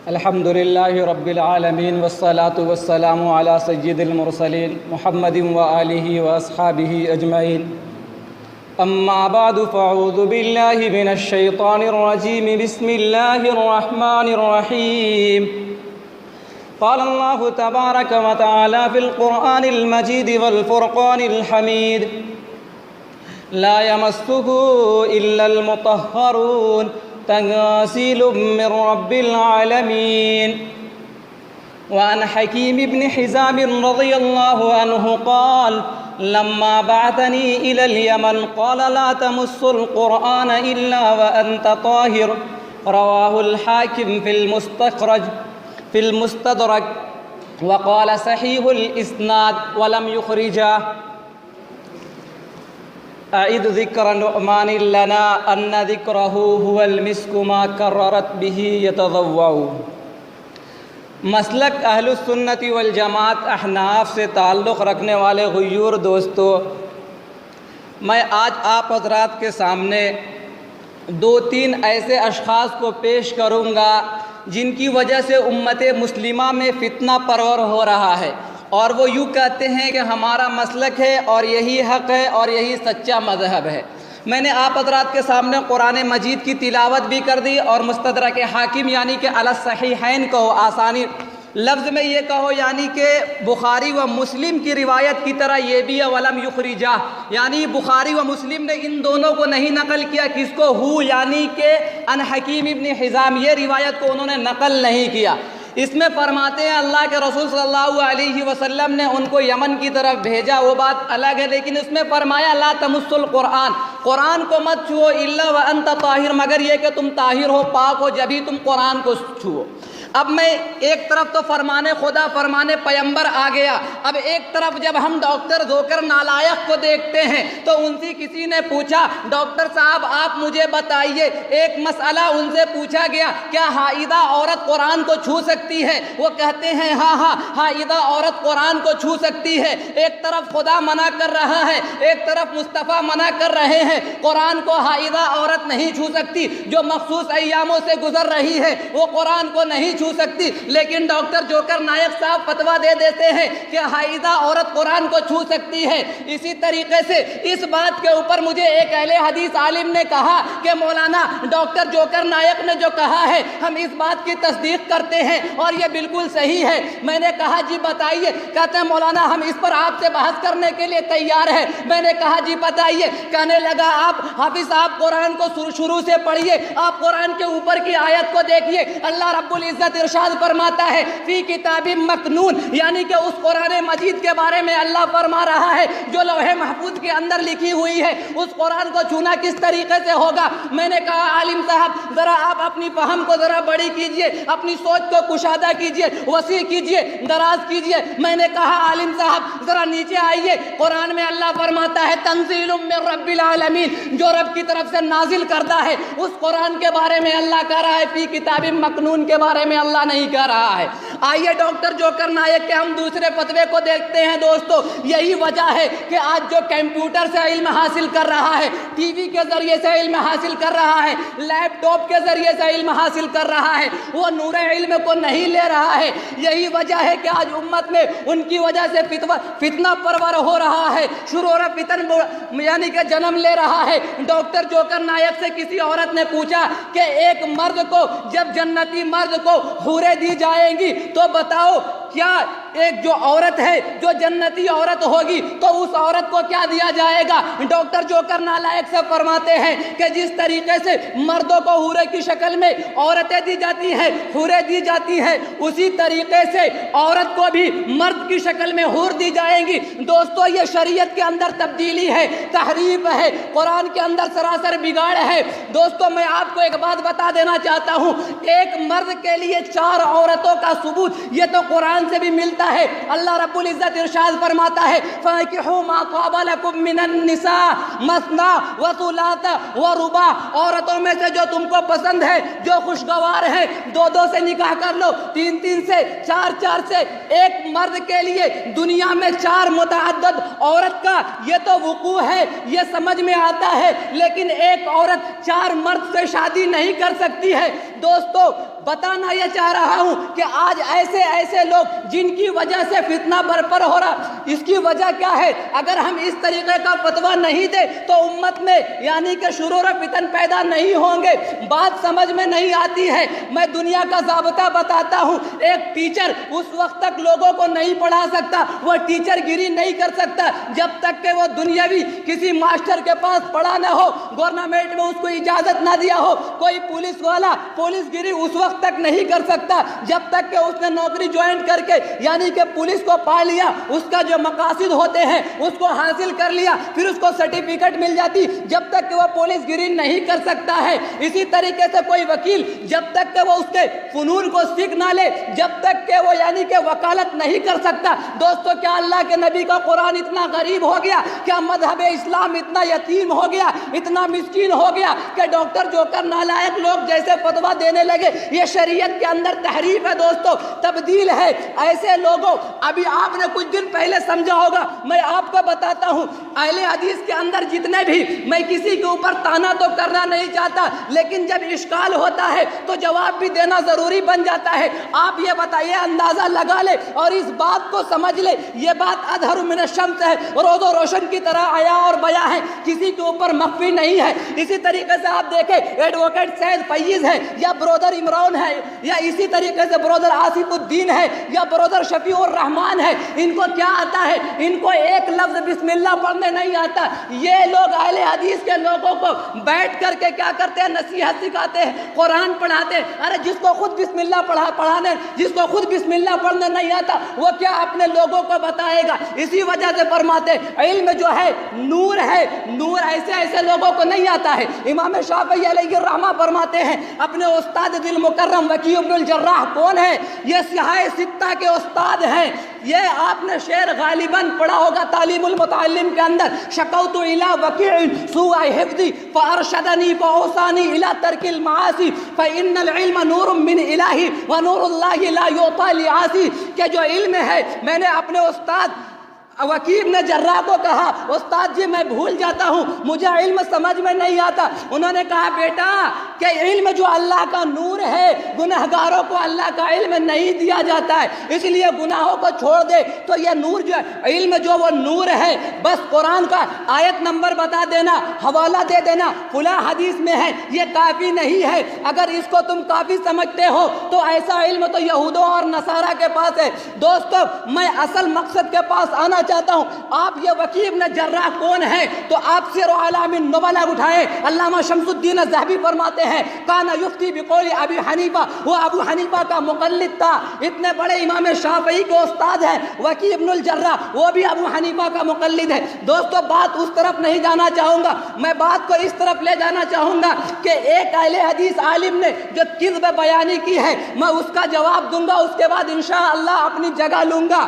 الحمد لله رب العالمين والصلاة والسلام على سيد المرسلين محمد وآله وأصحابه أجمعين. أما بعد فأعوذ بالله من الشيطان الرجيم. بسم الله الرحمن الرحيم. قال الله تبارك وتعالى في القرآن المجيد والفرقان الحميد: لا يمسه إلا المطهرون تنزيل من رب العالمين. وعن حكيم بن حزام رضي الله عنه قال: لما بعثني إلى اليمن قال: لا تمس القرآن إلا وأنت طاهر. رواه الحاكم في المستدرك وقال صحيح الإسناد ولم يخرجه. أعد ذكر نعمان لنا أن ذكره هو المسك ما كررت به يتضوع. مسلک اہل السنت والجماعت احناف سے تعلق رکھنے والے غیور دوستو، میں آج آپ حضرات کے سامنے دو تین ایسے اشخاص کو پیش کروں گا جن کی وجہ سے امت مسلمہ میں فتنہ پرور ہو رہا ہے، اور وہ یوں کہتے ہیں کہ ہمارا مسلک ہے اور یہی حق ہے اور یہی سچا مذہب ہے. میں نے آپ حضرات کے سامنے قرآن مجید کی تلاوت بھی کر دی اور مستدرک حاکم یعنی کہ علی الصحیحین کہو، آسانی لفظ میں یہ کہو، یعنی کہ بخاری و مسلم کی روایت کی طرح یہ بھی ہے ولم یخرجہ، یعنی بخاری و مسلم نے ان دونوں کو نہیں نقل کیا. کس کو؟ ہو یعنی کہ ان حکیم ابن حزام، یہ روایت کو انہوں نے نقل نہیں کیا. اس میں فرماتے ہیں اللہ کے رسول صلی اللہ علیہ وسلم نے ان کو یمن کی طرف بھیجا، وہ بات الگ ہے، لیکن اس میں فرمایا لا تمس القرآن، قرآن کو مت چھو الا وانت طاہر، مگر یہ کہ تم طاہر ہو، پاک ہو، جبھی تم قرآن کو چھو. اب میں ایک طرف تو فرمانے خدا فرمانے پیمبر آ گیا، اب ایک طرف جب ہم ڈاکٹر ذوکر نالائق کو دیکھتے ہیں تو ان سے کسی نے پوچھا ڈاکٹر صاحب آپ مجھے بتائیے، ایک مسئلہ ان سے پوچھا گیا کیا حائضہ عورت قرآن کو چھو سکتی ہے؟ وہ کہتے ہیں ہاں حائضہ عورت قرآن کو چھو سکتی ہے. ایک طرف خدا منع کر رہا ہے، ایک طرف مصطفیٰ منع کر رہے ہیں، قرآن کو حائضہ عورت نہیں چھو سکتی، جو مخصوص ایاموں سے گزر رہی ہے وہ قرآن کو نہیں چھو سکتی. لیکن ڈاکٹر جوکر نائک صاحب فتویٰ دے دیتے ہیں کہ حائضہ عورت قرآن کو چھو سکتی ہے. اسی طریقے سے اس بات کے اوپر مجھے ایک اہل حدیث عالم نے کہا کہ مولانا ڈاکٹر جوکر نائک نے جو کہا ہے ہم اس بات کی تصدیق کرتے ہیں اور یہ بالکل صحیح ہے. میں نے کہا جی بتائیے، کہتے ہیں مولانا ہم اس پر آپ سے بحث کرنے کے لیے تیار ہیں. میں نے کہا جی بتائیے، کہنے لگا آپ حافظ صاحب قرآن کو شروع سے پڑھیے، آپ قرآن کے اوپر کی آیت کو دیکھیے. اللہ رب العزت ارشاد فرماتا ہے فی کتاب مکنون، یعنی کہ اس قرآن مجید کے بارے میں اللہ فرما رہا ہے جو لوح محفوظ کے اندر لکھی ہوئی ہے. اس قرآن کو چھونا کس طریقے سے ہوگا؟ میں نے کہا عالم صاحب ذرا آپ اپنی فہم کو ذرا بڑی کیجئے، اپنی سوچ کو کشادہ کیجئے، وسیع کیجئے، دراز کیجئے. میں نے کہا عالم صاحب ذرا نیچے آئیے، قرآن میں اللہ فرماتا ہے تنزیل من رب العالمین، جو رب کی طرف سے نازل کردہ ہے اس قرآن کے بارے میں اللہ کہہ رہا ہے. فی کتاب مکنون کے بارے میں اللہ نہیں کہہ رہا ہے. آئیے ڈاکٹر جوکر نائک کے ہم دوسرے فتوے کو دیکھتے ہیں. دوستو یہی وجہ ہے کہ آج جو کمپیوٹر سے علم حاصل کر رہا ہے، ٹی وی کے ذریعے سے علم حاصل کر رہا ہے، لیپ ٹاپ کے ذریعے سے علم حاصل کر رہا ہے، وہ نور علم کو نہیں لے رہا ہے. یہی وجہ ہے کہ آج امت میں ان کی وجہ سے فتنہ پرور ہو رہا ہے، شرور فتن یعنی کہ جنم لے رہا ہے. ڈاکٹر جوکر نائک سے کسی عورت نے پوچھا کہ ایک مرد کو جب جنتی مرد کو حوریں دی جائیں گی تو بتاؤ کیا ایک جو عورت ہے جو جنتی عورت ہوگی تو اس عورت کو کیا دیا جائے گا؟ ڈاکٹر جوکر نالائق سے فرماتے ہیں کہ جس طریقے سے مردوں کو حورے کی شکل میں عورتیں دی جاتی ہیں، حوریں دی جاتی ہیں، اسی طریقے سے عورت کو بھی مرد کی شکل میں حور دی جائیں گی. دوستو یہ شریعت کے اندر تبدیلی ہے، تحریف ہے، قرآن کے اندر سراسر بگاڑ ہے. دوستو میں آپ کو ایک بات بتا دینا چاہتا ہوں، ایک مرد کے لیے 4 عورتوں کا ثبوت یہ تو قرآن سے بھی ملتا ہے. اللہ رب العزت ارشاد فرماتا ہے فَانكِحُوا مَا طَابَ لَكُم مِّنَ النِّسَاءِ مَثْنَىٰ وَثُلَاثَ وَرُبَاعَ، عورتوں میں سے جو تم کو پسند ہے، جو خوشگوار ہے، 2 سے نکاح کر لو، 3 سے، 4 سے. ایک مرد کے لیے دنیا میں 4 متعدد عورت کا یہ تو وقوع ہے، یہ سمجھ میں آتا ہے، لیکن ایک عورت 4 مرد سے شادی نہیں کر سکتی ہے. دوستو بتانا یہ چاہ رہا ہوں کہ آج ایسے ایسے لوگ جن کی وجہ سے فتنہ برپر ہو رہا، اس کی وجہ کیا ہے؟ اگر ہم اس طریقے کا فتویٰ نہیں دیں تو امت میں یعنی کہ شرور و فتن پیدا نہیں ہوں گے۔ بات سمجھ میں نہیں آتی ہے۔ میں دنیا کا ضابطہ بتاتا ہوں، ایک ٹیچر اس وقت تک لوگوں کو نہیں پڑھا سکتا، وہ ٹیچر گیری نہیں کر سکتا جب تک کہ وہ دنیاوی کسی ماسٹر کے پاس پڑھا نہ ہو، گورنمنٹ میں اس کو اجازت نہ دیا ہو۔ کوئی پولیس والا پولیس گیری اس وقت تک نہیں کر سکتا جب تک کہ اس نے نوکری جوائن کر کے یعنی کہ پولیس کو پا لیا، اس کا جو مقاصد ہوتے ہیں اس کو حاصل کر لیا، پھر اس کو سرٹیفکیٹ مل جاتی، جب تک کہ وہ پولیس گیری نہیں کر سکتا ہے۔ اسی طریقے سے کوئی وکیل جب تک کہ وہ اس کے فنون کو سیکھ نہ لے، جب تک کہ وہ یعنی کہ وکالت نہیں کر سکتا۔ دوستو کیا اللہ کے نبی کا قرآن اتنا غریب ہو گیا؟ کیا مذہب اسلام اتنا یتیم ہو گیا، اتنا مسکین ہو گیا کہ ڈاکٹر جو کر نالائق لوگ جیسے فتویٰ دینے لگے؟ یہ شریعت کے اندر تحریف ہے دوستو، تبدیل ہے۔ ایسے لوگوں ابھی آپ نے کچھ دن پہلے سمجھا ہوگا، میں آپ کو بتاتا ہوں اہل حدیث کے اندر جتنے بھی، میں کسی کے اوپر تانا تو کرنا نہیں چاہتا، لیکن جب اشکال ہوتا ہے تو جواب بھی دینا ضروری بن جاتا ہے۔ آپ یہ بتائیے، اندازہ لگا لے اور اس بات کو سمجھ لے، یہ بات اظہر من الشمس ہے، روز و روشن کی طرح آیا اور بیان ہے، کسی کے اوپر مخفی نہیں ہے۔ اسی طریقے سے آپ دیکھیں ایڈوکیٹ سید فیض ہے یا برادر عمران ہے یا اسی طریقے سے برادر آصف الدین ہے یا برادر شفیع الرحمان ہے، ان کو کیا آتا ہے؟ ان کو ایک لفظ بسم اللہ پڑھنے نہیں آتا۔ یہ لوگ اہل حدیث کے لوگوں کو بیٹھ کر کے کیا کرتے ہیں؟ نصیحت سکھاتے ہیں، قرآن پڑھاتے ہیں۔ ارے جس کو خود بسم اللہ پڑھانے، جس کو خود بسم اللہ پڑھنے نہیں آتا، وہ کیا اپنے لوگوں کو بتائے گا؟ اسی وجہ سے فرماتے علم جو ہے نور ہے، نور ایسے ایسے لوگوں کو نہیں آتا ہے۔ امام شافعی علیہ الرحمہ فرماتے ہیں، اپنے استاد دل مکرم وکیع بن الجراح کون ہے؟ یہ سیاہ ستہ کے استاد ہیں۔ یہ آپ نے شعر غالباً پڑھا ہوگا تعلیم المتعلم کے اندر، شکوت الی وکیع سوء حفظی فارشدنی فاوصانی الی ترک المعاصی فان العلم نور من الہی ونور اللہ لا یعطی لعاصی، کہ جو علم ہے، میں نے اپنے استاد وکیع نے جراح کو کہا، استاد جی میں بھول جاتا ہوں، مجھے علم سمجھ میں نہیں آتا۔ انہوں نے کہا بیٹا کہ علم جو اللہ کا نور ہے، گنہگاروں کو اللہ کا علم نہیں دیا جاتا ہے، اس لیے گناہوں کو چھوڑ دے۔ تو یہ نور جو علم جو وہ نور ہے، بس قرآن کا آیت نمبر بتا دینا، حوالہ دے دینا، فلاں حدیث میں ہے، یہ کافی نہیں ہے۔ اگر اس کو تم کافی سمجھتے ہو تو ایسا علم تو یہودوں اور نصارہ کے پاس ہے۔ دوستو میں اصل مقصد کے پاس آنا چاہتا ہوں۔ آپ یہ وکیع بن جراح کون ہے؟ تو آپ سیر اعلام النبلاء اٹھائیں، علامہ شمس الدین ذہبی فرماتے ہیں کان یفتی بقول ابی حنیفہ، وہ ابو حنیفہ کا مقلد تھا۔ اتنے بڑے امام شافعی کے استاد ہیں وکیع بن الجراح، وہ بھی ابو حنیفہ کا مقلد ہے۔ دوستو بات اس طرف نہیں جانا چاہوں گا، میں بات کو اس طرف لے جانا چاہوں گا کہ ایک اہل حدیث عالم نے جو کذب بیانی کی ہے، میں اس کا جواب دوں گا، اس کے بعد انشاءاللہ اپنی جگہ لوں گا،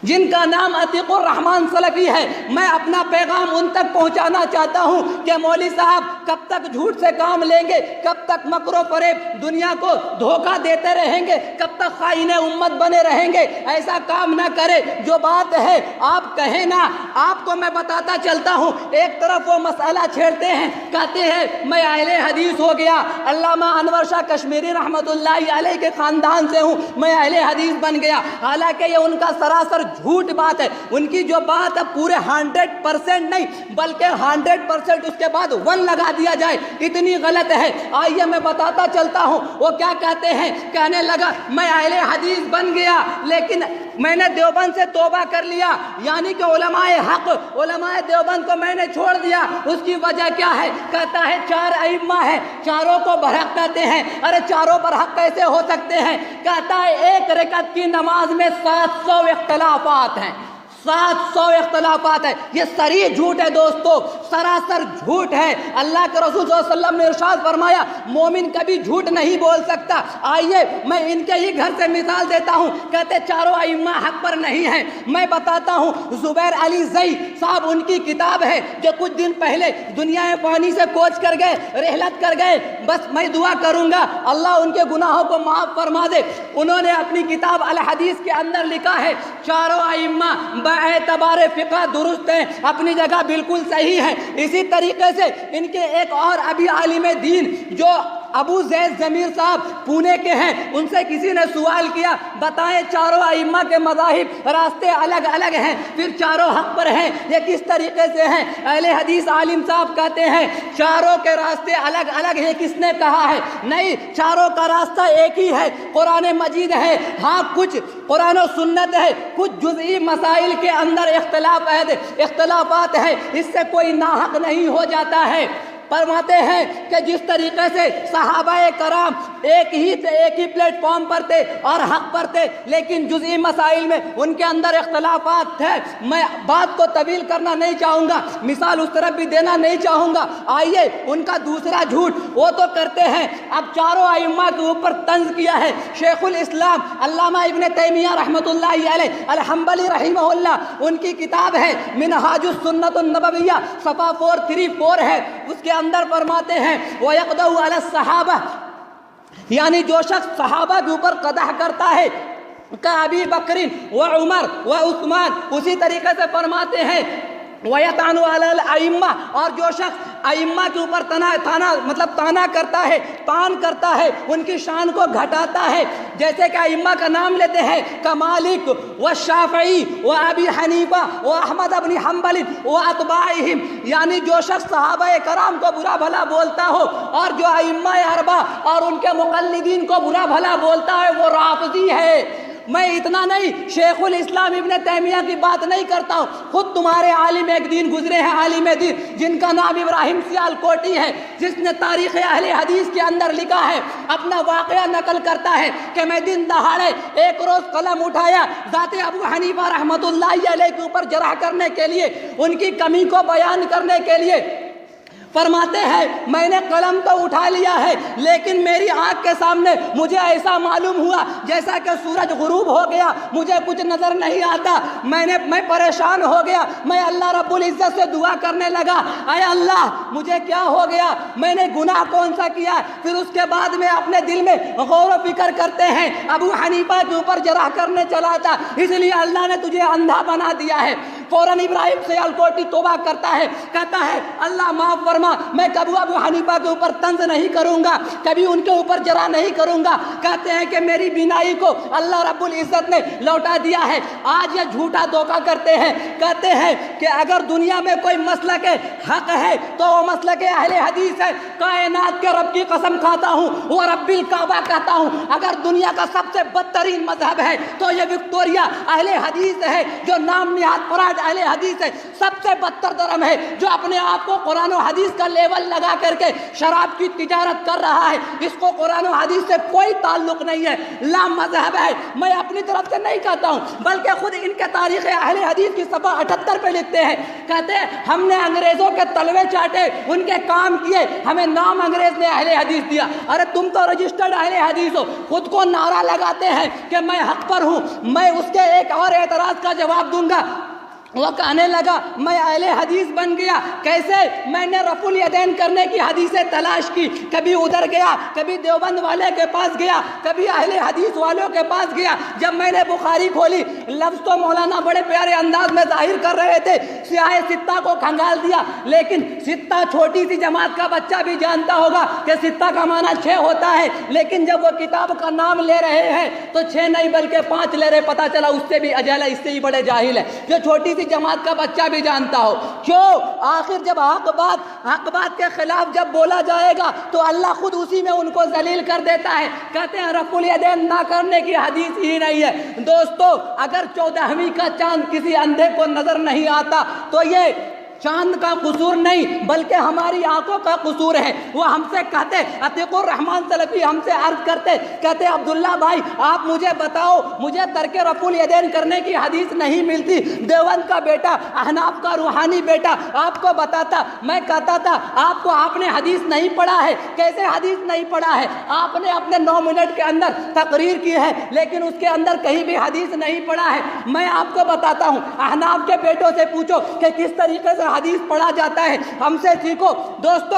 جن کا نام عتیقر رحمان سلفی ہے۔ میں اپنا پیغام ان تک پہنچانا چاہتا ہوں کہ مولوی صاحب کب تک جھوٹ سے کام لیں گے، کب تک مکر و فریب دنیا کو دھوکہ دیتے رہیں گے، کب تک خائن امت بنے رہیں گے؟ ایسا کام نہ کرے۔ جو بات ہے آپ کہیں نا، آپ کو میں بتاتا چلتا ہوں۔ ایک طرف وہ مسئلہ چھیڑتے ہیں، کہتے ہیں میں اہل حدیث ہو گیا، علامہ انور شاہ کشمیری رحمۃ اللہ علیہ کے خاندان سے ہوں، میں اہل حدیث بن گیا۔ حالانکہ یہ ان کا سراسر جھوٹ بات ہے۔ ان کی جو بات ہے پورے 100% نہیں بلکہ 100% اس کے بعد 1 لگا دیا جائے، اتنی غلط ہے۔ آئیے میں بتاتا چلتا ہوں وہ کیا کہتے ہیں۔ کہنے لگا میں اہل حدیث بن گیا لیکن میں نے دیوبند سے توبہ کر لیا، یعنی کہ علماء حق، علماء دیوبند کو میں نے چھوڑ دیا۔ اس کی وجہ کیا ہے؟ کہتا ہے 4 ائمہ ہیں، چاروں کو برحق کہتے ہیں۔ ارے چاروں برحق کیسے ہو سکتے ہیں؟ کہتا ہے ایک رکعت کی نماز میں 700 اختلافات ہیں، 700 اختلافات ہے۔ یہ صریح جھوٹ ہے دوستو، سراسر جھوٹ ہے۔ اللہ کے رسول صلی اللہ علیہ وسلم نے ارشاد فرمایا مومن کبھی جھوٹ نہیں بول سکتا۔ آئیے میں ان کے ہی گھر سے مثال دیتا ہوں۔ کہتے چاروں ائمہ حق پر نہیں ہیں۔ میں بتاتا ہوں زبیر علی زئی صاحب، ان کی کتاب ہے جو کچھ دن پہلے دنیا فانی سے کوچ کر گئے، رحلت کر گئے۔ بس میں دعا کروں گا اللہ ان کے گناہوں کو معاف فرما دے۔ انہوں نے اپنی کتاب الحدیث کے اندر لکھا ہے چاروں ائمہ اعتبار فقہ درست ہیں، اپنی جگہ بالکل صحیح ہے۔ اسی طریقے سے ان کے ایک اور ابھی عالم دین جو ابو زید ضمیر صاحب پونے کے ہیں، ان سے کسی نے سوال کیا بتائیں چاروں ائمہ کے مذاہب راستے الگ الگ ہیں، پھر چاروں حق پر ہیں، یہ کس طریقے سے ہیں؟ اہل حدیث عالم صاحب کہتے ہیں چاروں کے راستے الگ الگ ہیں، کس نے کہا ہے؟ نہیں، چاروں کا راستہ ایک ہی ہے، قرآن مجید ہے، ہاں کچھ قرآن و سنت ہے، کچھ جزئی مسائل کے اندر اختلافات ہیں، اس سے کوئی ناحق نہیں ہو جاتا ہے۔ فرماتے ہیں کہ جس طریقے سے صحابہ کرام ایک ہی پلیٹ فارم پر تھے اور حق پر تھے، لیکن جزئی مسائل میں ان کے اندر اختلافات تھے۔ میں بات کو طویل کرنا نہیں چاہوں گا، مثال اس طرف بھی دینا نہیں چاہوں گا۔ آئیے ان کا دوسرا جھوٹ وہ تو کرتے ہیں، اب چاروں ائمہ کے اوپر طنز کیا ہے۔ شیخ الاسلام علامہ ابن تیمیہ رحمۃ اللہ علیہ الحنبلی رحمہ اللہ، ان کی کتاب ہے منہاج السنۃ النبویہ، صفحہ 434 ہے، اس کے اندر فرماتے ہیں وَيَقْدَوْا عَلَى الصَّحَابَةِ، یعنی جو شخص صحابہ کے اوپر قدح کرتا ہے کابی بکر و عمر و عثمان، اسی طریقے سے فرماتے ہیں وَيَطْعَنُ عَلَى الْأَئِمَّةِ، اور جو شخص ائمہ کے اوپر تانا کرتا ہے، طعن کرتا ہے، ان کی شان کو گھٹاتا ہے، جیسے کہ ائمہ کا نام لیتے ہیں کمالک و شافعی و ابی حنیفہ و احمد بن حنبل و اتباعہم، یعنی جو شخص صحابہ کرام کو برا بھلا بولتا ہو اور جو ائمہ اربعہ اور ان کے مقلدین کو برا بھلا بولتا ہے وہ رافضی ہے۔ میں اتنا نہیں، شیخ الاسلام ابن تیمیہ کی بات نہیں کرتا ہوں، خود تمہارے عالم ایک دین گزرے ہیں، عالم دین جن کا نام ابراہیم سیالکوٹی ہے، جس نے تاریخ اہل حدیث کے اندر لکھا ہے، اپنا واقعہ نقل کرتا ہے کہ میں دن دہاڑے ایک روز قلم اٹھایا ذات ابو حنیفہ رحمۃ اللہ علیہ کے اوپر جرح کرنے کے لیے، ان کی کمی کو بیان کرنے کے لیے۔ فرماتے ہیں میں نے قلم تو اٹھا لیا ہے، لیکن میری آنکھ کے سامنے مجھے ایسا معلوم ہوا جیسا کہ سورج غروب ہو گیا، مجھے کچھ نظر نہیں آتا، میں پریشان ہو گیا، میں اللہ رب العزت سے دعا کرنے لگا اے اللہ مجھے کیا ہو گیا، میں نے گناہ کون سا کیا؟ پھر اس کے بعد میں اپنے دل میں غور و فکر کرتے ہیں ابو حنیفہ کے اوپر جرح کرنے چلا تھا، اس لیے اللہ نے تجھے اندھا بنا دیا ہے۔ فوراً ابراہیم سیالکوٹی توبہ کرتا ہے، کہتا ہے اللہ معاف فرما، میں کبھی ابو حنیفہ کے اوپر طنز نہیں کروں گا، کبھی ان کے اوپر جرح نہیں کروں گا۔ کہتے ہیں کہ میری بینائی کو اللہ رب العزت نے لوٹا دیا ہے۔ آج یہ جھوٹا دھوکہ کرتے ہیں، کہتے ہیں کہ اگر دنیا میں کوئی مسلک حق ہے تو وہ مسلک اہل حدیث ہے، کائنات کے رب کی قسم کھاتا ہوں، وہ رب الکعبہ کہتا ہوں، اگر دنیا کا سب سے بدترین مذہب ہے تو یہ وکٹوریہ اہل حدیث ہے، جو نام نہاد پراج اہل حدیث ہے، سب سے بدتر دھرم ہے جو اپنے آپ کو قرآن و حدیث کا لیول لگا کر کے شراب کی تجارت کر رہا ہے، اس کو قرآن و حدیث سے کوئی تعلق نہیں ہے، لا مذہب ہے۔ میں اپنی طرف سے نہیں کہتا ہوں، بلکہ خود ان کے تاریخ اہل حدیث کی صفحہ 78 پہ لکھتے ہیں، کہتے ہیں ہم نے انگریزوں کے تلوے چاٹے، ان کے کام کیے، ہمیں نام انگریز نے اہل حدیث دیا۔ ارے تم تو رجسٹرڈ اہل حدیث ہو، خود کو نعرہ لگاتے ہیں کہ میں حق پر ہوں۔ میں اس کے ایک اور اعتراض کا جواب دوں گا، وہ کہنے لگا میں اہل حدیث بن گیا کیسے؟ میں نے رفع الیدین کرنے کی حدیثیں تلاش کی، کبھی ادھر گیا، کبھی دیوبند والے کے پاس گیا، کبھی اہل حدیث والوں کے پاس گیا۔ جب میں نے بخاری کھولی، لفظ تو مولانا بڑے پیارے انداز میں ظاہر کر رہے تھے، سیاہ ستہ کو کھنگال دیا، لیکن ستہ چھوٹی سی جماعت کا بچہ بھی جانتا ہوگا کہ ستہ کا معنی 6 ہوتا ہے، لیکن جب وہ کتاب کا نام لے رہے ہیں تو 6 نہیں بلکہ 5 لے رہے، پتہ چلا اس سے بھی اجہل ہے، اس سے ہی بڑے جاہل ہے، جو چھوٹی سی جماعت کا بچہ بھی جانتا ہو۔ کیوں؟ آخر جب حق بات کے خلاف جب بولا جائے گا تو اللہ خود اسی میں ان کو ذلیل کر دیتا ہے۔ کہتے ہیں رفع الیدین نہ کرنے کی حدیث ہی نہیں ہے۔ دوستو اگر 14ویں کا چاند کسی اندھے کو نظر نہیں آتا تو یہ چاند کا قصور نہیں بلکہ ہماری آنکھوں کا قصور ہے۔ وہ ہم سے کہتے، عتیقر رحمان سلفی ہم سے عرض کرتے، کہتے عبداللہ بھائی آپ مجھے بتاؤ، مجھے ترک رفع الیدین کرنے کی حدیث نہیں ملتی۔ دیوبند کا بیٹا، احناف کا روحانی بیٹا آپ کو بتاتا، میں کہتا تھا آپ نے حدیث نہیں پڑھا ہے۔ کیسے حدیث نہیں پڑھا ہے؟ آپ نے اپنے 9 منٹ کے اندر تقریر کی ہے لیکن اس کے اندر کہیں بھی حدیث نہیں پڑھا ہے۔ میں آپ کو بتاتا ہوں، احناف کے بیٹوں سے پوچھو کہ کس طریقے سے حدیث پڑھا جاتا ہے، ہم سے سیکھو۔ دوستو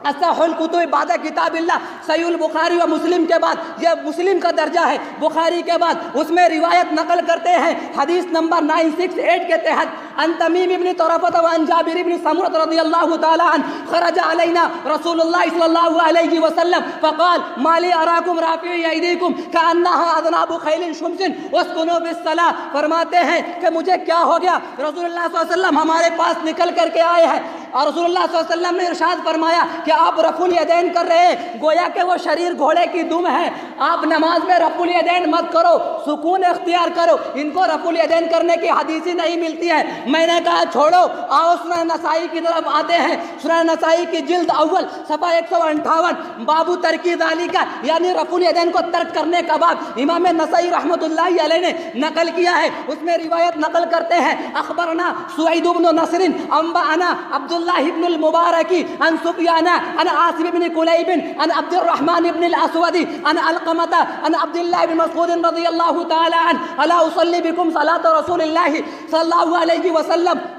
اصح الکتب بعد کتاب اللہ، صحیح البخاری و مسلم کے بعد یہ مسلم کا درجہ ہے، بخاری کے بعد اس میں روایت نقل کرتے ہیں حدیث نمبر 968 کے تحت عن تمیم ابن طرفۃ وعن جابر ابن سمرۃ رضی اللہ تعالی عنہ خرج علینا رسول اللہ صلی اللہ علیہ وسلم فقال ما لی اراکم رافعی ایدیکم کانها اذناب خیل شمس واسکنوا بالصلاۃ، فرماتے ہیں کہ مجھے کیا ہو گیا، رسول اللہ صلی اللہ علیہ وسلم ہمارے پاس نکل کر کے آئے ہیں اور رسول اللہ صلی اللہ علیہ وسلم نے ارشاد فرمایا کہ آپ رفع الیدین کر رہے ہیں گویا کہ وہ شریر گھوڑے کی دم ہے، آپ نماز میں رفع الیدین مت کرو، سکون اختیار کرو، ان کو رفع الیدین کرنے کی حدیث ہی نہیں ملتی ہے۔ میں نے کہا چھوڑو، آؤ سنن نسائی کی طرف آتے ہیں، سنن نسائی کی جلد اول صفحہ 158 بابو ترکی ذالک، یعنی رفع الیدین کو ترک کرنے کا باب امام نسائی رحمۃ اللہ علیہ نے نقل کیا ہے، اس میں روایت نقل کرتے ہیں اخبرنا سعید بن نصر انبأنا عبداللہ ابن المبارک عن سفیان عن عاصم بن کلیب عن عبد الرحمن بن الاسود عن علقمۃ عن عبداللہ بن مسعود رضی اللہ تعالی عنہ الا اصلی بکم صلاۃ رسول اللہ صلی اللہ علیہ وسلم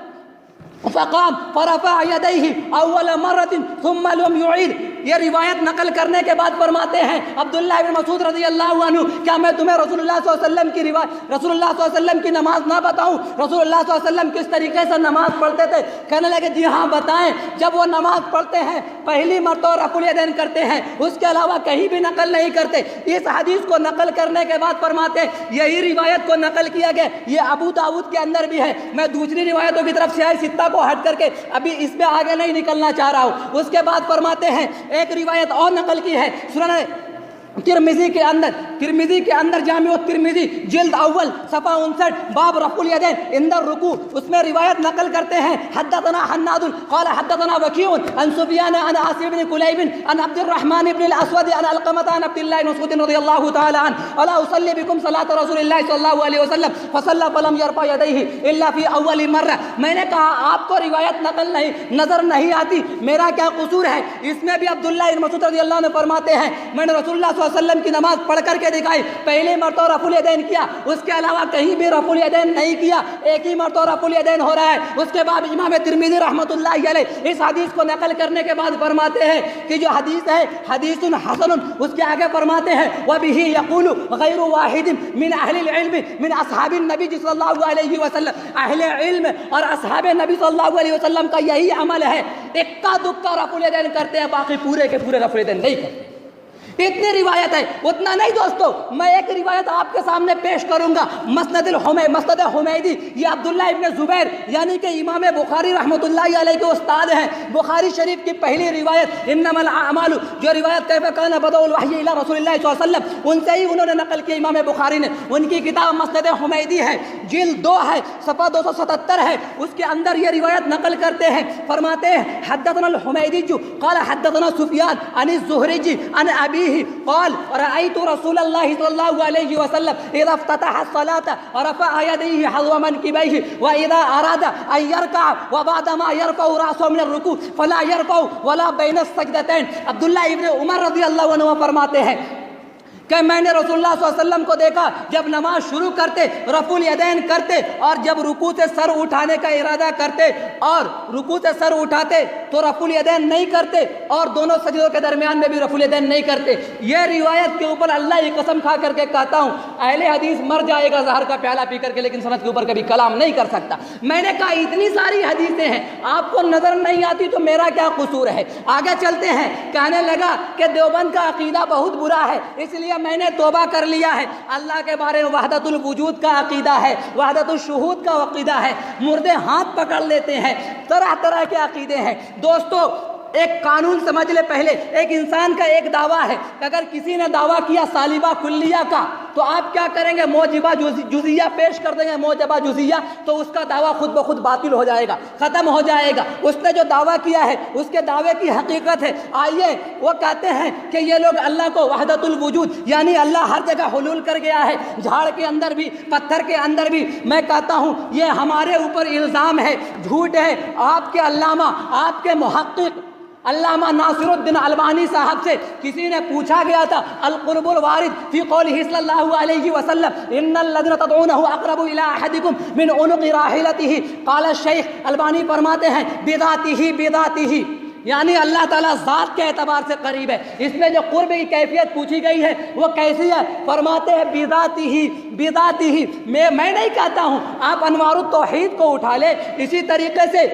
فقام فرفع یدیہ اول مرۃ ثم لم یعید۔ یہ روایت نقل کرنے کے بعد فرماتے ہیں عبداللہ بن مسعود رضی اللہ عنہ کیا میں تمہیں رسول اللہ صلی اللہ علیہ وسلم کی روایت، رسول اللہ صلی اللہ علیہ وسلم کی نماز نہ بتاؤں؟ رسول اللہ صلی اللہ علیہ وسلم کس طریقے سے نماز پڑھتے تھے؟ کہنے لگے جی ہاں بتائیں۔ جب وہ نماز پڑھتے ہیں پہلی مرتبہ رفع الیدین کرتے ہیں، اس کے علاوہ کہیں بھی نقل نہیں کرتے۔ اس حدیث کو نقل کرنے کے بعد فرماتے ہیں یہی روایت کو نقل کیا گیا، یہ ابو داؤد کے اندر بھی ہے۔ میں دوسری روایتوں کی طرف سیاہ ستہ کو ہٹ کر کے ابھی اس پہ آگے نہیں نکلنا چاہ رہا ہوں۔ اس کے بعد فرماتے ہیں ایک روایت اور نقل کی ہے سنن ترمذی کے اندر جامع الترمذی جلد اول صفحہ 59 باب رفع الیدین عند الرکوع، اس میں روایت نقل کرتے ہیں حدثنا حناد قال حدثنا وکیع عن سفیان عن عاصم بن کلیب عن عبد الرحمن بن الاسود عن علقمۃ عن عبد الله بن مسعود رضی اللہ تعالی عنہ الا اصلی بکم صلاۃ رسول اللہ صلی اللہ علیہ وسلم فصلى فلم يرفع یدیہ الا فی اول مرہ۔ میں نے کہا آپ کو روایت نظر نہیں آتی، میرا کیا قصور ہے؟ اس میں بھی عبداللہ بن مسعود رضی اللہ عنہ فرماتے ہیں میں نے رسول اللہ صلی اللہ علیہ وسلم کی نماز پڑھ کر کے دکھائی، پہلے مرتبہ رفع الیدین کیا، اس کے علاوہ کہیں بھی رفع الیدین نہیں کیا، ایک ہی مرتبہ رفع الیدین ہو رہا ہے۔ اس کے بعد امام ترمذی رحمۃ اللہ علیہ اس حدیث کو نقل کرنے کے بعد فرماتے ہیں کہ جو حدیث ہے حدیث حسن، اس کے آگے فرماتے ہیں وَبِهِ يَقُولُ غَيْرُ وَاحِدٍ مِنْ أَهْلِ الْعِلْمِ مِنْ أَصْحَابِ النَّبِيِّ صلی اللہ علیہ وسلم، اہل علم اور اصحاب نبی صلی اللہ علیہ وسلم کا یہی عمل ہے، اکا دکا رفع الیدین کرتے ہیں، باقی پورے کے پورے رفع الیدین نہیں کرتے۔ اتنی روایت ہے، اتنا نہیں دوستو، میں ایک روایت آپ کے سامنے پیش کروں گا مسند حمیدی، یہ عبداللہ ابن زبیر یعنی کہ امام بخاری رحمۃ اللہ علیہ کے استاد ہیں، بخاری شریف کی پہلی روایت انما الاعمال، جو روایت کیف کان بدء الوحی الی رسول اللہ صلی اللہ علیہ وسلم، ان سے ہی انہوں نے نقل کی امام بخاری نے۔ ان کی کتاب مسند حمیدی ہے، جلد 2 ہے، صفحہ 277 ہے، اس کے اندر یہ روایت نقل کرتے ہیں، فرماتے ہیں حدثنا الحمیدی قال حدثنا سفیان عن الزہری عن ابی قال رأيت رسول الله صلى الله عليه وسلم إذا افتتح الصلاة رفع يديه حذو منكبيه وإذا أراد أن يركع وبعدما يرفع رأسه من الركوع فلا يرفع ولا بين السجدتين۔ عبداللہ ابن عمر رضی اللہ عنہ فرماتے ہیں کہ میں نے رسول اللہ صلی اللہ علیہ وسلم کو دیکھا جب نماز شروع کرتے رفع الیدین کرتے، اور جب رکوع سے سر اٹھانے کا ارادہ کرتے اور رکوع سے سر اٹھاتے تو رفع الیدین نہیں کرتے، اور دونوں سجدوں کے درمیان میں بھی رفع الیدین نہیں کرتے۔ یہ روایت کے اوپر اللہ کی قسم کھا کر کے کہتا ہوں اہل حدیث مر جائے گا زہر کا پیالہ پی کر کے، لیکن سند کے اوپر کبھی کلام نہیں کر سکتا۔ میں نے کہا اتنی ساری حدیثیں ہیں، آپ کو نظر نہیں آتی تو میرا کیا قصور ہے؟ آگے چلتے ہیں، کہنے لگا کہ دیوبند کا عقیدہ بہت برا ہے، اس لیے میں نے توبہ کر لیا ہے، اللہ کے بارے میں وحدت الوجود کا عقیدہ ہے، وحدت الشہود کا عقیدہ ہے، مردے ہاتھ پکڑ لیتے ہیں، طرح طرح کے عقیدے ہیں۔ دوستو ایک قانون سمجھ لے، پہلے ایک انسان کا ایک دعویٰ ہے کہ اگر کسی نے دعویٰ کیا سالبہ کلیہ کا تو آپ کیا کریں گے؟ موجبہ جزیہ پیش کر دیں گے، موجبہ جزیہ، تو اس کا دعویٰ خود بخود باطل ہو جائے گا، ختم ہو جائے گا۔ اس نے جو دعویٰ کیا ہے اس کے دعوے کی حقیقت ہے۔ آئیے وہ کہتے ہیں کہ یہ لوگ اللہ کو وحدت الوجود یعنی اللہ ہر جگہ حلول کر گیا ہے، جھاڑ کے اندر بھی پتھر کے اندر بھی۔ میں کہتا ہوں یہ ہمارے اوپر الزام ہے، جھوٹ ہے۔ آپ کے علامہ، آپ کے محقق علامہ ناصر الدین البانی صاحب سے کسی نے پوچھا گیا تھا القرب الوارد فی قولہ صلی اللہ علیہ وسلم ان الذین تدعونہ اقرب الی احدکم من عنق راحلتہ، قال الشیخ البانی فرماتے ہیں بذاتہ یعنی اللہ تعالیٰ ذات کے اعتبار سے قریب ہے. اس میں جو قرب کی کیفیت پوچھی گئی ہے وہ کیسی ہے؟ فرماتے ہیں بذاتی ہی. میں نہیں کہتا ہوں، آپ انوار التوحید کو اٹھا لیں. اسی طریقے سے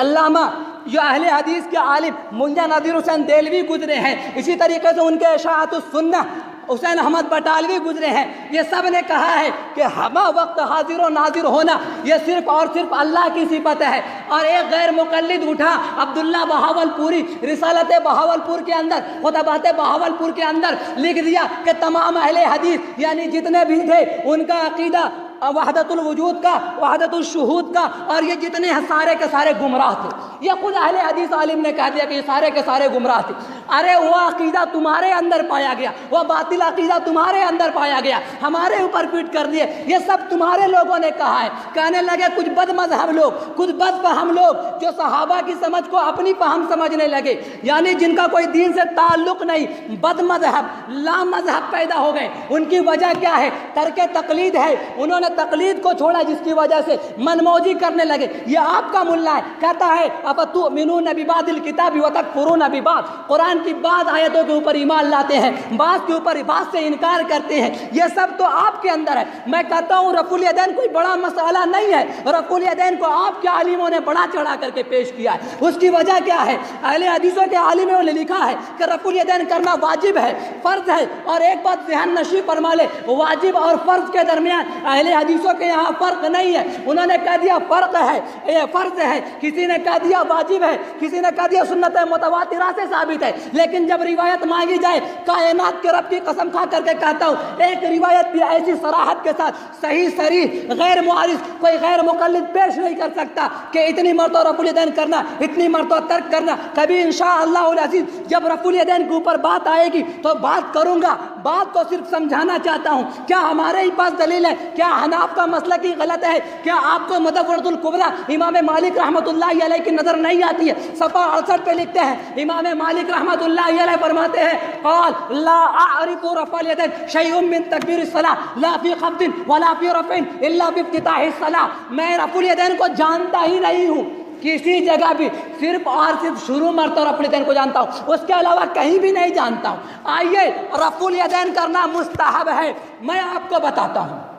علامہ جو اہل حدیث کے عالم منجا نذیر حسین دہلوی گزرے ہیں، اسی طریقے سے ان کے اشاعت السنہ حسین احمد بٹالوی گزرے ہیں. یہ سب نے کہا ہے کہ ہمہ وقت حاضر و ناظر ہونا یہ صرف اور صرف اللہ کی صفت ہے. اور ایک غیر مقلد اٹھا عبداللہ بہاولپوری، رسالت بہاولپور کے اندر، خطبات بہاولپور کے اندر لکھ دیا کہ تمام اہل حدیث یعنی جتنے بھی تھے ان کا عقیدہ وحدت الوجود کا، وحدت الشہود کا، اور یہ جتنے سارے کے سارے گمراہ تھے. یہ خود اہل حدیث عالم نے کہہ دیا کہ یہ سارے کے سارے گمراہ تھے. ارے وہ عقیدہ تمہارے اندر پایا گیا، وہ باطل عقیدہ تمہارے اندر پایا گیا، ہمارے اوپر پیٹ کر دیے. یہ سب تمہارے لوگوں نے کہا ہے. کہنے لگے کچھ بد مذہب لوگ، کچھ بد فہم لوگ جو صحابہ کی سمجھ کو اپنی فہم سمجھنے لگے، یعنی جن کا کوئی دین سے تعلق نہیں، بد مذہب لا مذہب پیدا ہو گئے. ان کی وجہ کیا ہے؟ ترک تقلید ہے. انہوں نے تقلید کو چھوڑا جس کی وجہ سے منموجی کرنے لگے. یہ آپ کا ملا ہے، کہتا ہے افتؤمنون ببعض الکتاب وتکفرون ببعض. قرآن کی بعض آیتوں کے اوپر ایمان لاتے ہیں، بعض کے اوپر بعض سے انکار کرتے ہیں. یہ سب تو آپ کے اندر ہے. میں کہتا ہوں رفع الیدین کوئی بڑا مسئلہ نہیں ہے. رفع الیدین کو آپ کے عالموں نے بڑا چڑھا کر کے پیش کیا ہے. اس کی وجہ کیا ہے؟ اہل حدیثوں کے عالموں نے لکھا ہے کہ رفع الیدین کرنا واجب ہے، فرض ہے. اور ایک بات ذہن نشی فرما لے، واجب اور فرض کے درمیان اہل حدیثوں کے یہاں فرق نہیں ہے. انہوں نے کہہ دیا فرق ہے، یہ فرض ہے. کسی نے کہہ دیا واجب ہے، کسی نے کہہ دیا سنت متواترہ سے ثابت ہے. لیکن جب روایت مانگی جائے، کائنات کے رب کی قسم کھا کر کے کہتا ہوں ایک روایت بھی ایسی صراحت کے ساتھ صحیح صریح غیر معارض کوئی غیر مقلد پیش نہیں کر سکتا کہ اتنی مرتبہ رفع الیدین کرنا، اتنی مرتبہ ترک کرنا. کبھی انشاءاللہ العزیز جب رفع الیدین کے اوپر بات آئے گی تو بات کروں گا. بات تو صرف سمجھانا چاہتا ہوں. کیا ہمارے ہی پاس دلیل ہے؟ کیا حناف کا مسئلہ کی غلط ہے؟ کیا آپ کو مدورۃ الکبریٰ امام مالک رحمۃ اللہ علیہ کی نظر نہیں آتی ہے؟ صفحہ 68 پہ لکھتے ہیں امام مالک رحمۃ اللہ علیہ فرماتے ہیں قال لا اعرف رفع الیدین شیء من تکبیر الصلاۃ لا فی خفض ولا فی رفع الا بافتتاح الصلاۃ. میں رفع الیدین کو جانتا ہی نہیں ہوں کسی جگہ بھی، صرف اور صرف شروع مرتبہ رفع الیدین کو جانتا ہوں، اس کے علاوہ کہیں بھی نہیں جانتا ہوں. آئیے رفع الیدین کرنا مستحب ہے. میں آپ کو بتاتا ہوں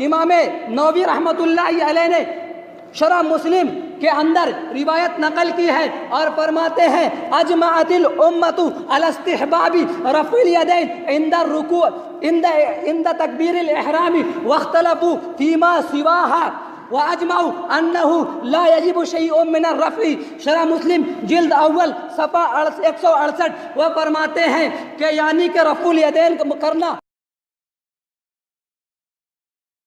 امام نووی رحمۃ اللہ علیہ نے شرح مسلم کے اندر روایت نقل کی ہے اور فرماتے ہیں اجمعت الامت علی استحباب رفع الیدین عند الرکوع عند تکبیر الاحرام واختلفوا فيما سواها واجمعوا انه لا يجب شيء من الرفع. شرح مسلم جلد اول صفحہ 168. وہ فرماتے ہیں کہ یعنی کہ رفع الیدین کرنا